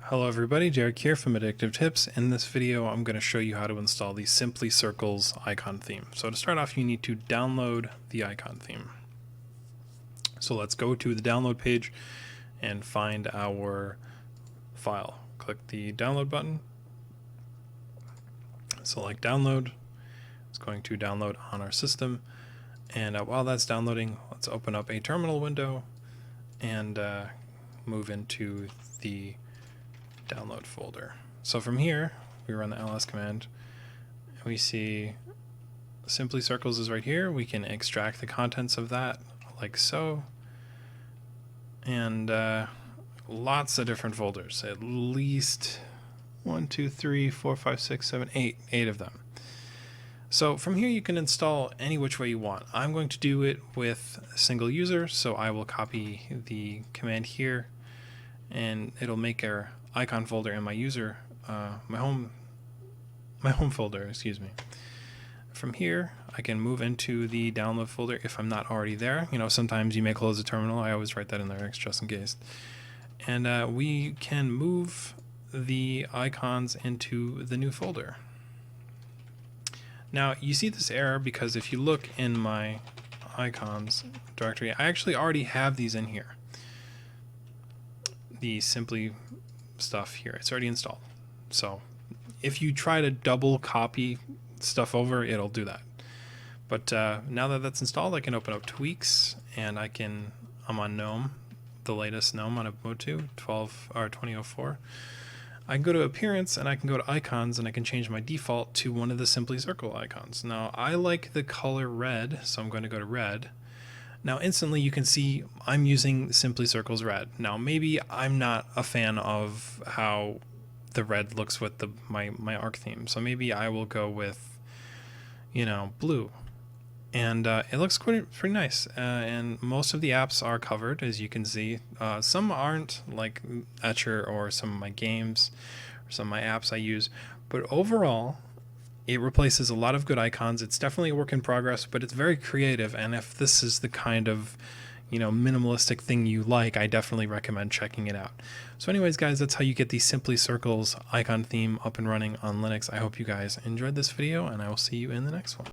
Hello everybody, Derek here from Addictive Tips. In this video I'm going to show you how to install the Simply Circles icon theme. So to start off you need to download the icon theme. So let's go to the download page and find our file. Click the download button, select download. It's going to download on our system, and while that's downloading, let's open up a terminal window and move into the download folder. So from here we run the ls command and we see Simply Circles is right here. We can extract the contents of that like so, and lots of different folders, at least 1, 2, 3, 4, 5, 6, 7, 8 of them. So from here you can install any which way you want. I'm going to do it with a single user, so I will copy the command here and it'll make our icon folder in my user, my home folder, excuse me. From here I can move into the download folder if I'm not already there. You know, sometimes you may close the terminal. I always write that in there just in case. And we can move the icons into the new folder. Now you see this error because if you look in my icons directory, I actually already have these in here. The Simply stuff here, it's already installed. So if you try to double copy stuff over, it'll do that. But now that that's installed, I can open up tweaks and I'm on GNOME, the latest GNOME on Ubuntu 2004. I can go to appearance and I can go to icons and I can change my default to one of the Simply Circle icons. Now I like the color red, so I'm going to go to red. Now instantly you can see I'm using Simply Circles red. Now maybe I'm not a fan of how the red looks with my arc theme, so maybe I will go with, you know, blue. And it looks pretty nice, and most of the apps are covered, as you can see. Some aren't, like Etcher or some of my games or some of my apps I use, but overall it replaces a lot of good icons. It's definitely a work in progress, but it's very creative, and if this is the kind of, you know, minimalistic thing you like, I definitely recommend checking it out. So anyways guys, that's how you get the Simply Circles icon theme up and running on Linux. I hope you guys enjoyed this video, and I will see you in the next one.